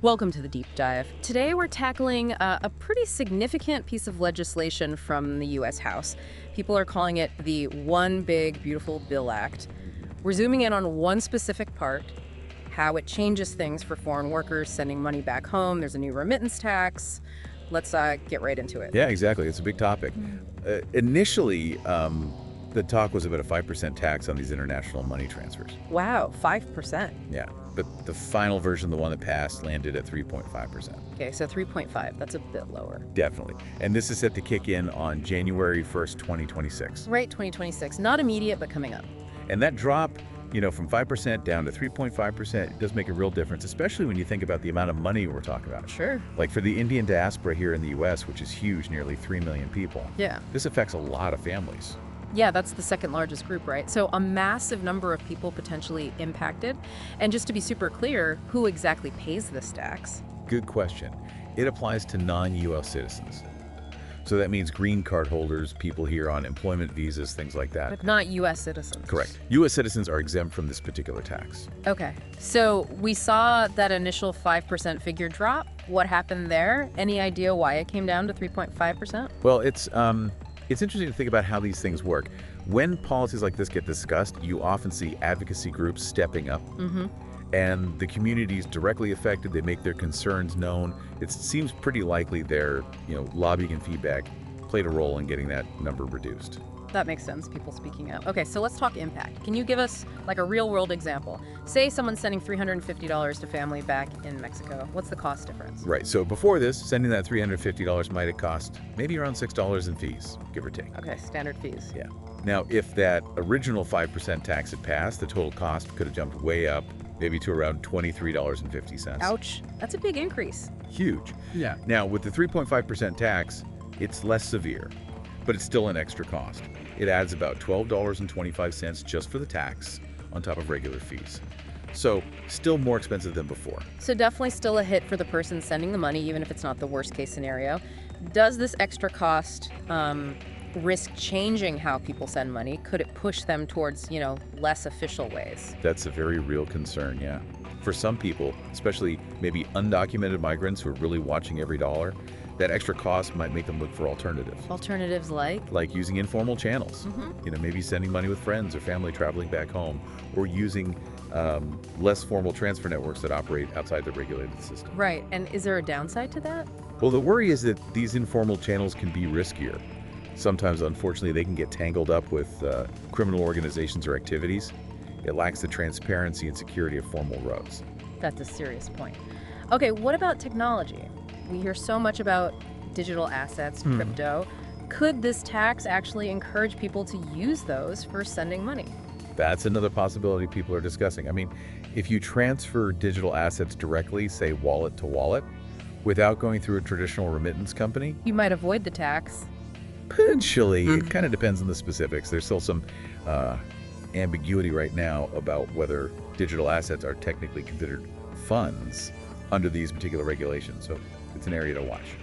Welcome to the deep dive. Today we're tackling a pretty significant piece of legislation from the U.S. House. People are calling it the One Big Beautiful Bill Act. We're zooming in on one specific part, how it changes things for foreign workers sending money back home. There's a new remittance tax. Let's get right into it. Yeah, exactly. It's a big topic. Initially, the talk was about a 5% tax on these international money transfers. Wow, 5%. Yeah, but the final version, the one that passed, landed at 3.5%. Okay, so 3.5, that's a bit lower. Definitely. And this is set to kick in on January 1st, 2026. Right, 2026. Not immediate, but coming up. And that drop, from 5% down to 3.5%, does make a real difference, especially when you think about the amount of money we're talking about. Sure. Like for the Indian diaspora here in the U.S., which is huge, nearly 3 million people. Yeah. This affects a lot of families. Yeah, that's the second largest group, right? So a massive number of people potentially impacted. And just to be super clear, who exactly pays this tax? Good question. It applies to non-U.S. citizens. So that means green card holders, people here on employment visas, things like that. But not U.S. citizens. Correct. U.S. citizens are exempt from this particular tax. Okay. So we saw that initial 5% figure drop. What happened there? Any idea why it came down to 3.5%? Well, it's interesting to think about how these things work. When policies like this get discussed, you often see advocacy groups stepping up. And the communities directly affected, they make their concerns known. It seems pretty likely their lobbying and feedback played a role in getting that number reduced. That makes sense, people speaking out. Okay, so let's talk impact. Can you give us like a real world example? Say someone's sending $350 to family back in Mexico. What's the cost difference? Right, so before this, sending that $350 might have cost maybe around $6 in fees, give or take. Okay, standard fees. Yeah. Now, if that original 5% tax had passed, the total cost could have jumped way up, maybe to around $23.50. Ouch, that's a big increase. Huge. Yeah. Now, with the 3.5% tax, it's less severe, but it's still an extra cost. It adds about $12.25 just for the tax on top of regular fees. So still more expensive than before. So definitely still a hit for the person sending the money, even if it's not the worst case scenario. Does this extra cost risk changing how people send money? Could it push them towards, less official ways? That's a very real concern, yeah. For some people, especially maybe undocumented migrants who are really watching every dollar, that extra cost might make them look for alternatives. Alternatives like? Like using informal channels. Maybe sending money with friends or family traveling back home, or using less formal transfer networks that operate outside the regulated system. Right, and is there a downside to that? Well, the worry is that these informal channels can be riskier. Sometimes, unfortunately, they can get tangled up with criminal organizations or activities. It lacks the transparency and security of formal roads. That's a serious point. Okay, what about technology? We hear so much about digital assets, crypto. Could this tax actually encourage people to use those for sending money? That's another possibility people are discussing. I mean, if you transfer digital assets directly, say wallet to wallet, without going through a traditional remittance company, You might avoid the tax. potentially, it kind of depends on the specifics. There's still some ambiguity right now about whether digital assets are technically considered funds under these particular regulations. So it's an area to watch.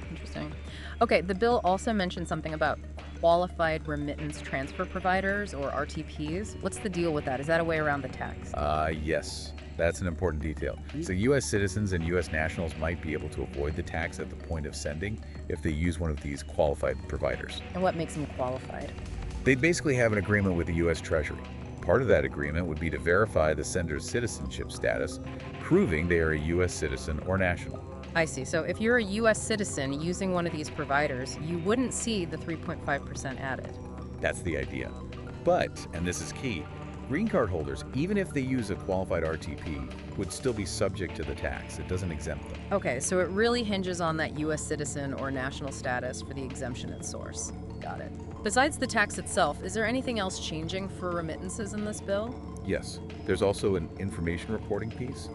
Interesting. Okay, the bill also mentioned something about qualified remittance transfer providers, or RTPs. What's the deal with that? Is that a way around the tax? Yes, that's an important detail. So U.S. citizens and U.S. nationals might be able to avoid the tax at the point of sending if they use one of these qualified providers. And what makes them qualified? They'd basically have an agreement with the U.S. Treasury. Part of that agreement would be to verify the sender's citizenship status, proving they are a U.S. citizen or national. I see. So if you're a U.S. citizen using one of these providers, you wouldn't see the 3.5% added. That's the idea. But, and this is key, green card holders, even if they use a qualified RTP, would still be subject to the tax. It doesn't exempt them. Okay, so it really hinges on that U.S. citizen or national status for the exemption at source. Got it. Besides the tax itself, is there anything else changing for remittances in this bill? Yes, there's also an information reporting piece.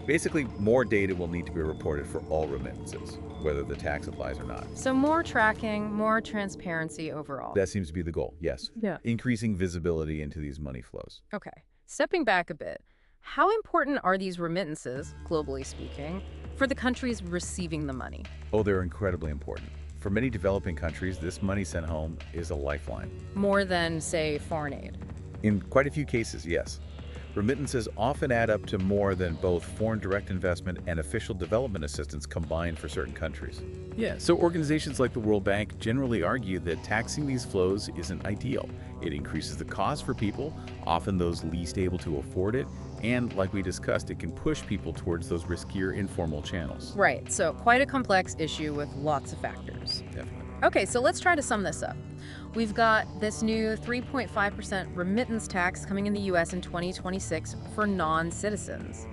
Basically, more data will need to be reported for all remittances, whether the tax applies or not. So more tracking, more transparency overall. That seems to be the goal, yes. Yeah. Increasing visibility into these money flows. Okay. Stepping back a bit, how important are these remittances, globally speaking, for the countries receiving the money? Oh, they're incredibly important. For many developing countries, this money sent home is a lifeline. More than, say, foreign aid? In quite a few cases, yes. Remittances often add up to more than both foreign direct investment and official development assistance combined for certain countries. Yeah, so organizations like the World Bank generally argue that taxing these flows isn't ideal. It increases the cost for people, often those least able to afford it, and like we discussed, it can push people towards those riskier informal channels. Right, so quite a complex issue with lots of factors. Definitely. Okay, so let's try to sum this up. We've got this new 3.5% remittance tax coming in the U.S. in 2026 for non-citizens.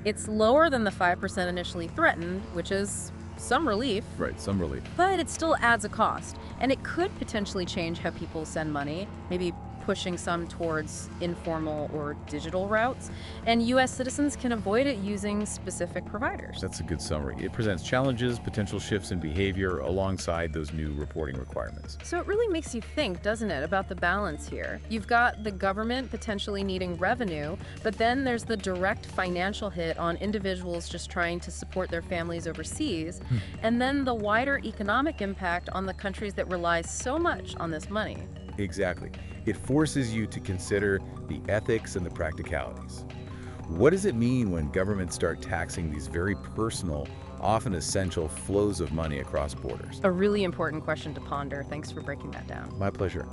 It's lower than the 5% initially threatened, which is some relief. Right, some relief. But it still adds a cost, and it could potentially change how people send money, maybe pushing some towards informal or digital routes, and U.S. citizens can avoid it using specific providers. That's a good summary. It presents challenges, potential shifts in behavior alongside those new reporting requirements. So it really makes you think, doesn't it, about the balance here? You've got the government potentially needing revenue, but then there's the direct financial hit on individuals just trying to support their families overseas, and then the wider economic impact on the countries that rely so much on this money. Exactly. It forces you to consider the ethics and the practicalities. What does it mean when governments start taxing these very personal, often essential flows of money across borders? A really important question to ponder. Thanks for breaking that down. My pleasure.